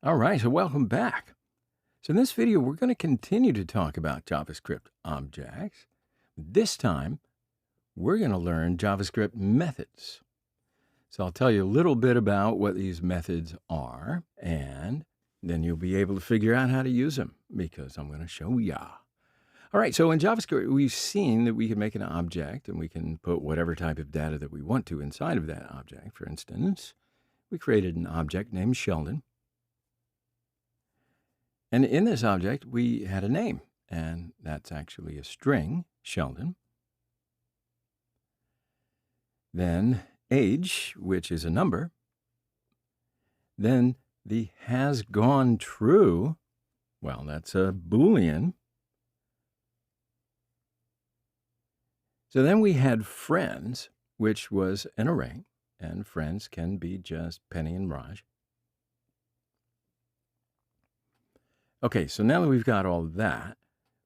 All right, so welcome back. So in this video, we're going to continue to talk about JavaScript objects. This time, we're going to learn JavaScript methods. So I'll tell you a little bit about what these methods are, and then you'll be able to figure out how to use them because I'm going to show ya. All right, so in JavaScript, we've seen that we can make an object and we can put whatever type of data that we want to inside of that object. For instance, we created an object named Sheldon. And in this object, we had a name, and that's actually a string, Sheldon. Then age, which is a number. Then the has gone true, well, that's a Boolean. So then we had friends, which was an array, and friends can be just Penny and Raj. Okay, so now that we've got all that,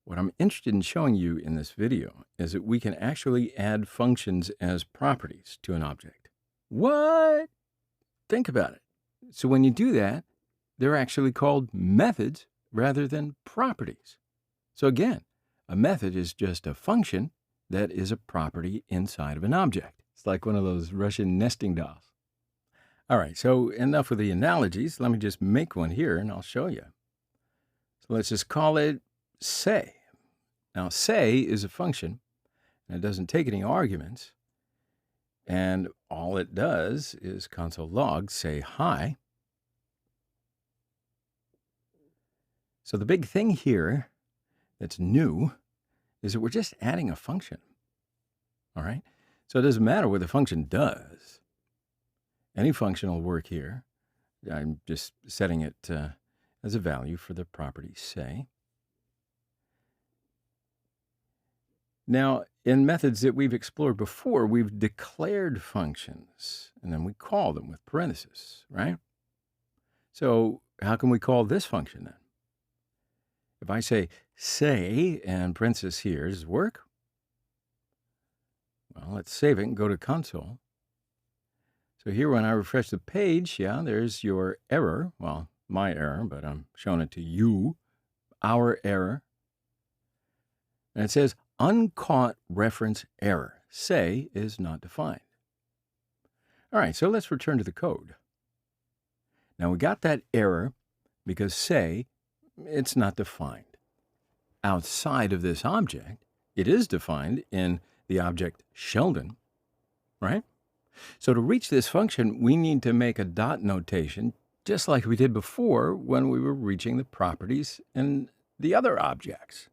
what I'm interested in showing you in this video is that we can actually add functions as properties to an object. What? Think about it. So when you do that, they're actually called methods rather than properties. So again, a method is just a function that is a property inside of an object. It's like one of those Russian nesting dolls. All right, so enough with the analogies. Let me just make one here and I'll show you. So let's just call it say. Now, say is a function, and it doesn't take any arguments. And all it does is console log say hi. So the big thing here that's new is that we're just adding a function. All right? So it doesn't matter what the function does. Any function will work here. I'm just setting it as a value for the property say. Now, in methods that we've explored before, we've declared functions, and then we call them with parentheses, right? So how can we call this function then? If I say and parentheses here, does it work? Well, let's save it and go to console. So here when I refresh the page, yeah, there's your error. Well, my error, but I'm showing it to you, our error. And it says uncaught reference error. Say is not defined. All right, so let's return to the code. Now we got that error because say, it's not defined. Outside of this object, it is defined in the object Sheldon, right? So to reach this function, we need to make a dot notation just like we did before when we were reaching the properties in the other objects,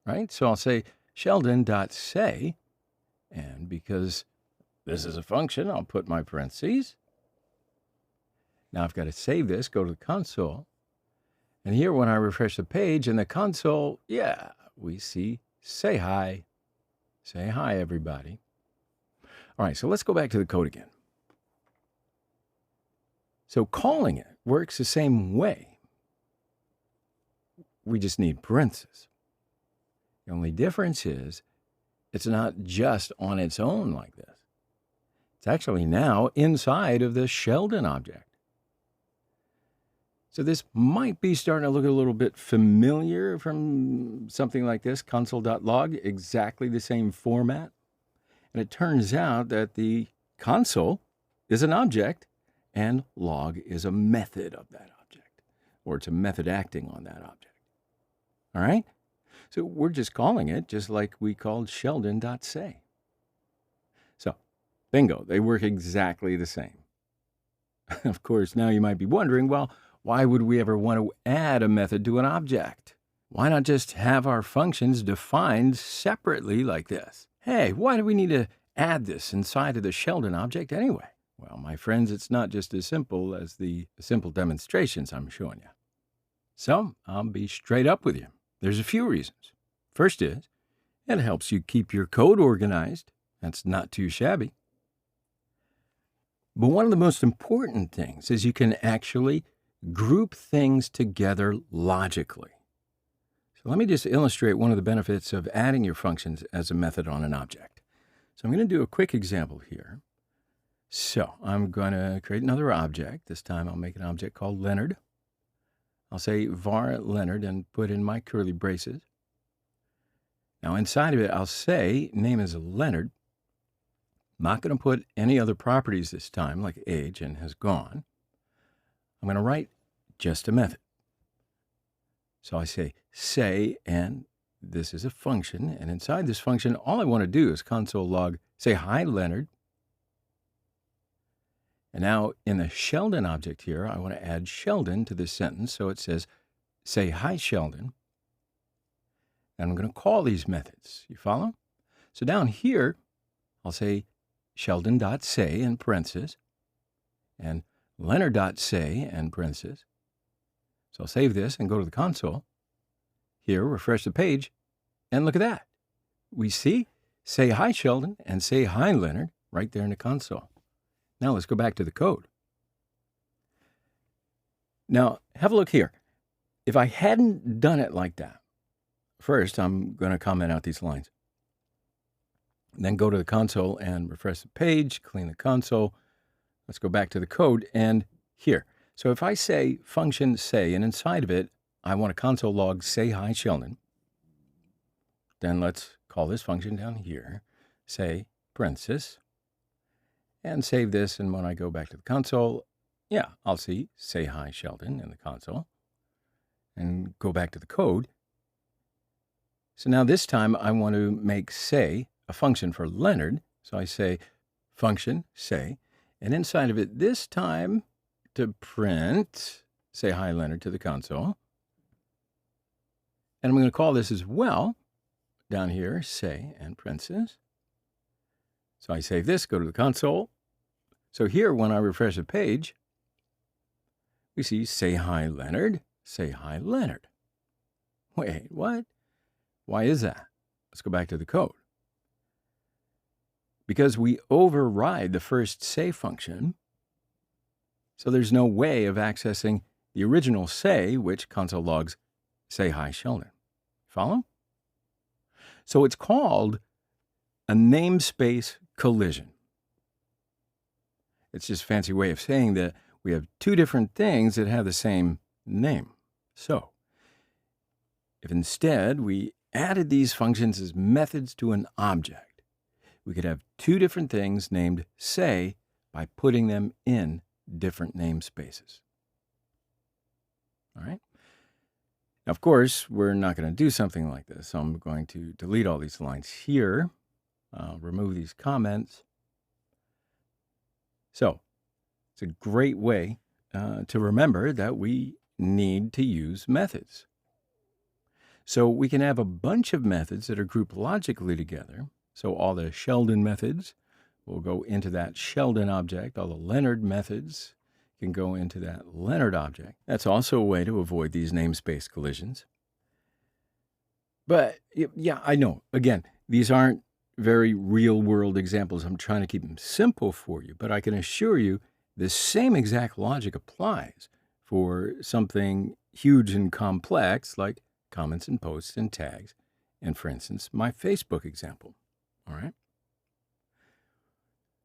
right? So I'll say Sheldon.say, and because this is a function, I'll put my parentheses. Now I've got to save this, go to the console, and here when I refresh the page in the console, yeah, we see say hi. Say hi, everybody. All right, so let's go back to the code again. So calling it works the same way. We just need parentheses. The only difference is it's not just on its own like this. It's actually now inside of the Sheldon object. So this might be starting to look a little bit familiar from something like this, console.log, exactly the same format. And it turns out that the console is an object and log is a method of that object, or it's a method acting on that object. All right? So we're just calling it just like we called Sheldon.say. So, bingo, they work exactly the same. Of course, now you might be wondering, well, why would we ever want to add a method to an object? Why not just have our functions defined separately like this? Hey, why do we need to add this inside of the Sheldon object anyway? Well, my friends, it's not just as simple as the simple demonstrations I'm showing you. So, I'll be straight up with you. There's a few reasons. First is, it helps you keep your code organized. That's not too shabby. But one of the most important things is you can actually group things together logically. So let me just illustrate one of the benefits of adding your functions as a method on an object. So I'm going to do a quick example here. So I'm going to create another object. This time I'll make an object called Leonard. I'll say var Leonard and put in my curly braces. Now inside of it, I'll say name is Leonard. I'm not going to put any other properties this time, like age and has gone. I'm going to write just a method. So I say, and this is a function. And inside this function, all I want to do is console log, say hi, Leonard. And now in the Sheldon object here, I want to add Sheldon to this sentence. So it says, say hi, Sheldon. And I'm going to call these methods. You follow? So down here, I'll say Sheldon.say in parentheses and Leonard.say in parentheses. So I'll save this and go to the console. Here, refresh the page, and look at that. We see say hi, Sheldon, and say hi, Leonard, right there in the console. Now let's go back to the code. Now, have a look here. If I hadn't done it like that, first, I'm going to comment out these lines. Then go to the console and refresh the page, clean the console. Let's go back to the code and here. So if I say function say, and inside of it, I want a console log say hi, Sheldon. Then let's call this function down here, say parenthesis, and save this. And when I go back to the console, yeah, I'll see say hi, Sheldon in the console and go back to the code. So now this time I want to make say a function for Leonard. So I say function say, and inside of it this time to print say hi, Leonard to the console. And I'm going to call this as well down here, say and parentheses. So I save this, go to the console. So here when I refresh the page, we see say hi, Leonard, say hi, Leonard. Wait, what? Why is that? Let's go back to the code. Because we override the first say function, so there's no way of accessing the original say, which console logs say hi, Sheldon. Follow? So it's called a namespace collision. It's just a fancy way of saying that we have two different things that have the same name. So if instead we added these functions as methods to an object, we could have two different things named say by putting them in different namespaces. All right? Now, of course, we're not going to do something like this. So I'm going to delete all these lines here. I'll remove these comments. So it's a great way to remember that we need to use methods. So we can have a bunch of methods that are grouped logically together. So all the Sheldon methods will go into that Sheldon object. All the Leonard methods can go into that Leonard object. That's also a way to avoid these namespace collisions. But yeah, I know, again, these aren't very real-world examples. I'm trying to keep them simple for you, but I can assure you the same exact logic applies for something huge and complex like comments and posts and tags, and for instance, my Facebook example. All right?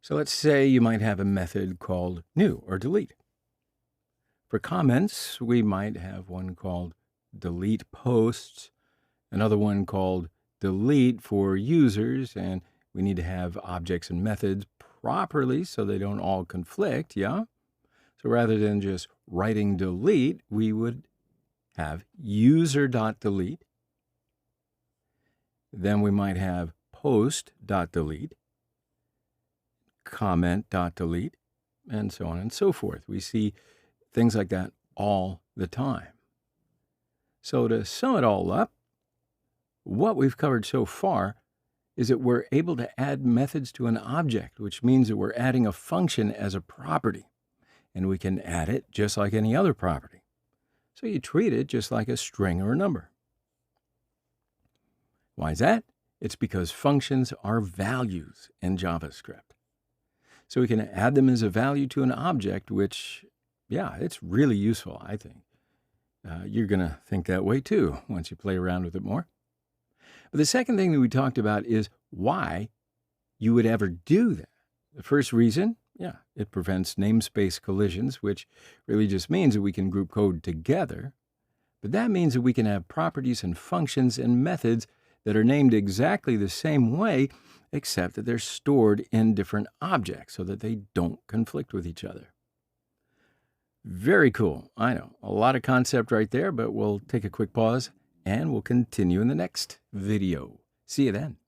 So let's say you might have a method called new or delete. For comments, we might have one called delete posts, another one called delete for users, and we need to have objects and methods properly so they don't all conflict, yeah? So rather than just writing delete, we would have user.delete. Then we might have post.delete, comment.delete, and so on and so forth. We see things like that all the time. So to sum it all up, what we've covered so far is that we're able to add methods to an object, which means that we're adding a function as a property, and we can add it just like any other property. So you treat it just like a string or a number. Why is that? It's because functions are values in JavaScript. So we can add them as a value to an object, which, yeah, it's really useful, I think. You're going to think that way too once you play around with it more. But the second thing that we talked about is why you would ever do that. The first reason, yeah, it prevents namespace collisions, which really just means that we can group code together. But that means that we can have properties and functions and methods that are named exactly the same way, except that they're stored in different objects so that they don't conflict with each other. Very cool. I know, a lot of concept right there, but we'll take a quick pause and we'll continue in the next video. See you then.